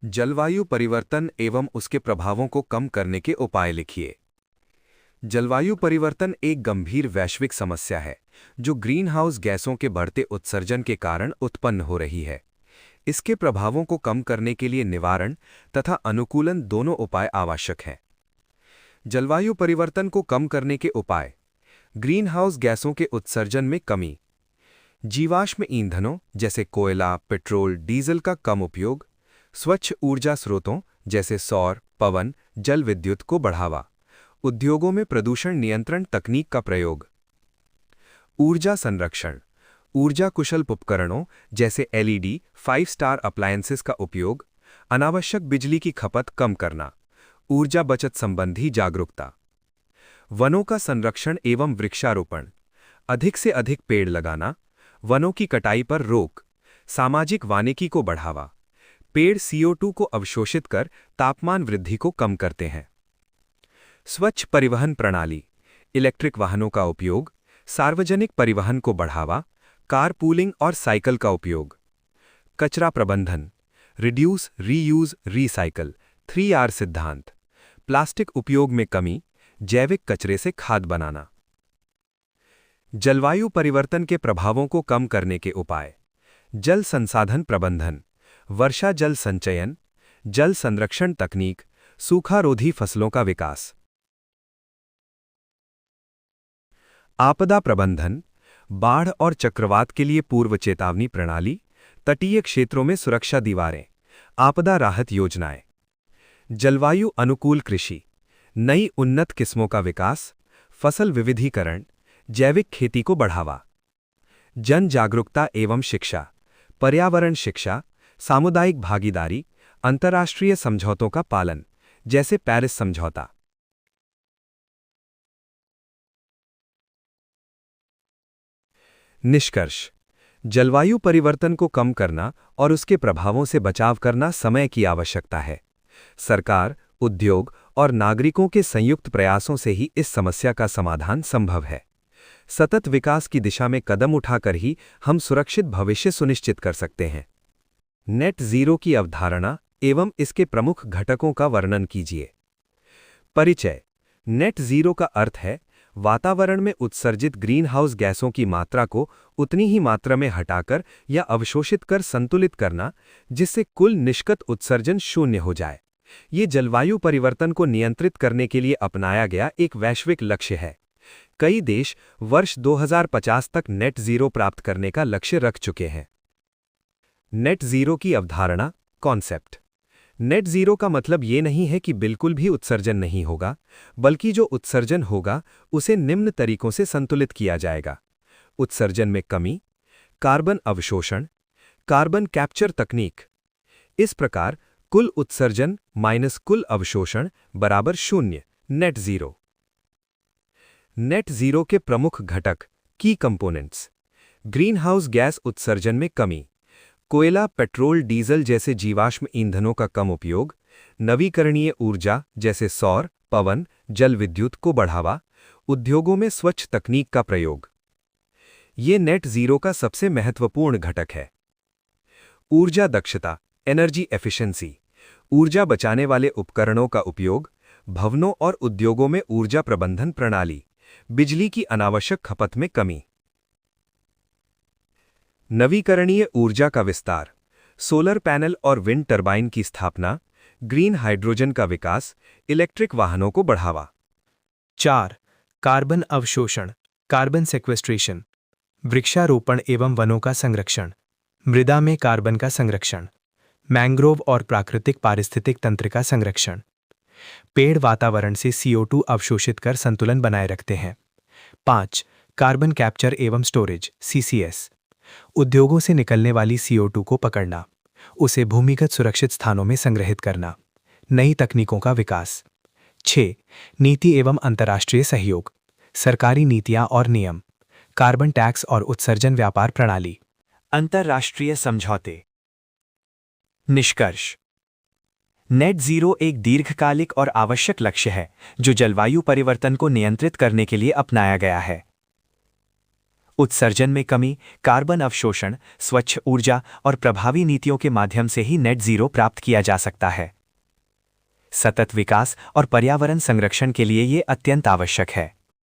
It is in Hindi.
जलवायु परिवर्तन एवं उसके प्रभावों को कम करने के उपाय लिखिए। जलवायु परिवर्तन एक गंभीर वैश्विक समस्या है जो ग्रीनहाउस गैसों के बढ़ते उत्सर्जन के कारण उत्पन्न हो रही है। इसके प्रभावों को कम करने के लिए निवारण तथा अनुकूलन दोनों उपाय आवश्यक हैं। जलवायु परिवर्तन को कम करने के उपाय: ग्रीनहाउस गैसों के उत्सर्जन में कमी, जीवाश्म ईंधनों जैसे कोयला, पेट्रोल, डीजल का कम उपयोग, स्वच्छ ऊर्जा स्रोतों जैसे सौर, पवन, जल विद्युत को बढ़ावा, उद्योगों में प्रदूषण नियंत्रण तकनीक का प्रयोग। ऊर्जा संरक्षण, ऊर्जा कुशल उपकरणों जैसे एलईडी, 5 स्टार अप्लायंसेस का उपयोग, अनावश्यक बिजली की खपत कम करना, ऊर्जा बचत संबंधी जागरूकता। वनों का संरक्षण एवं वृक्षारोपण, अधिक से अधिक पेड़ लगाना, वनों की कटाई पर रोक, सामाजिक वानिकी को बढ़ावा। पेड़ CO2 को अवशोषित कर तापमान वृद्धि को कम करते हैं। स्वच्छ परिवहन प्रणाली, इलेक्ट्रिक वाहनों का उपयोग, सार्वजनिक परिवहन को बढ़ावा, कार पूलिंग और साइकिल का उपयोग। कचरा प्रबंधन, रिड्यूस, रीयूज, रीसाइकल, 3R सिद्धांत, प्लास्टिक उपयोग में कमी, जैविक कचरे से खाद बनाना। जलवायु परिवर्तन के प्रभावों को कम करने के उपाय: जल संसाधन प्रबंधन, वर्षा जल संचयन, जल संरक्षण तकनीक, सूखारोधी फसलों का विकास। आपदा प्रबंधन, बाढ़ और चक्रवात के लिए पूर्व चेतावनी प्रणाली, तटीय क्षेत्रों में सुरक्षा दीवारें, आपदा राहत योजनाएं। जलवायु अनुकूल कृषि, नई उन्नत किस्मों का विकास, फसल विविधीकरण, जैविक खेती को बढ़ावा। जन जागरूकता एवं शिक्षा, पर्यावरण शिक्षा, सामुदायिक भागीदारी, अंतर्राष्ट्रीय समझौतों का पालन जैसे पेरिस समझौता। निष्कर्ष: जलवायु परिवर्तन को कम करना और उसके प्रभावों से बचाव करना समय की आवश्यकता है। सरकार, उद्योग और नागरिकों के संयुक्त प्रयासों से ही इस समस्या का समाधान संभव है। सतत विकास की दिशा में कदम उठाकर ही हम सुरक्षित भविष्य सुनिश्चित कर सकते हैं। नेट जीरो की अवधारणा एवं इसके प्रमुख घटकों का वर्णन कीजिए। परिचय: नेट जीरो का अर्थ है वातावरण में उत्सर्जित ग्रीनहाउस गैसों की मात्रा को उतनी ही मात्रा में हटाकर या अवशोषित कर संतुलित करना जिससे कुल निष्कत उत्सर्जन शून्य हो जाए। ये जलवायु परिवर्तन को नियंत्रित करने के लिए अपनाया गया एक वैश्विक लक्ष्य है। कई देश वर्ष 2050 तक नेट जीरो प्राप्त करने का लक्ष्य रख चुके हैं। नेट जीरो की अवधारणा, कॉन्सेप्ट। नेट जीरो का मतलब ये नहीं है कि बिल्कुल भी उत्सर्जन नहीं होगा, बल्कि जो उत्सर्जन होगा उसे निम्न तरीकों से संतुलित किया जाएगा: उत्सर्जन में कमी, कार्बन अवशोषण, कार्बन कैप्चर तकनीक। इस प्रकार कुल उत्सर्जन माइनस कुल अवशोषण बराबर शून्य, नेट जीरो। नेट जीरो के प्रमुख घटक, की कंपोनेंट्स: ग्रीनहाउस गैस उत्सर्जन में कमी, कोयला, पेट्रोल, डीजल जैसे जीवाश्म ईंधनों का कम उपयोग, नवीकरणीय ऊर्जा जैसे सौर, पवन, जल विद्युत को बढ़ावा, उद्योगों में स्वच्छ तकनीक का प्रयोग। ये नेट जीरो का सबसे महत्वपूर्ण घटक है। ऊर्जा दक्षता, एनर्जी एफिशिएंसी, ऊर्जा बचाने वाले उपकरणों का उपयोग, भवनों और उद्योगों में ऊर्जा प्रबंधन प्रणाली, बिजली की अनावश्यक खपत में कमी। नवीकरणीय ऊर्जा का विस्तार, सोलर पैनल और विंड टरबाइन की स्थापना, ग्रीन हाइड्रोजन का विकास, इलेक्ट्रिक वाहनों को बढ़ावा। 4. कार्बन अवशोषण, कार्बन सेक्वेस्ट्रेशन, वृक्षारोपण एवं वनों का संरक्षण, मृदा में कार्बन का संरक्षण, मैंग्रोव और प्राकृतिक पारिस्थितिक तंत्र का संरक्षण। पेड़ वातावरण से CO2 अवशोषित कर संतुलन बनाए रखते हैं। 5. कार्बन कैप्चर एवं स्टोरेज, CCS, उद्योगों से निकलने वाली CO2 को पकड़ना, उसे भूमिगत सुरक्षित स्थानों में संग्रहित करना, नई तकनीकों का विकास। 6. नीति एवं अंतर्राष्ट्रीय सहयोग, सरकारी नीतियां और नियम, कार्बन टैक्स और उत्सर्जन व्यापार प्रणाली, अंतर्राष्ट्रीय समझौते। निष्कर्ष: नेट जीरो एक दीर्घकालिक और आवश्यक लक्ष्य है जो जलवायु परिवर्तन को नियंत्रित करने के लिए अपनाया गया है। उत्सर्जन में कमी, कार्बन अवशोषण, स्वच्छ ऊर्जा और प्रभावी नीतियों के माध्यम से ही नेट जीरो प्राप्त किया जा सकता है। सतत विकास और पर्यावरण संरक्षण के लिए ये अत्यंत आवश्यक है।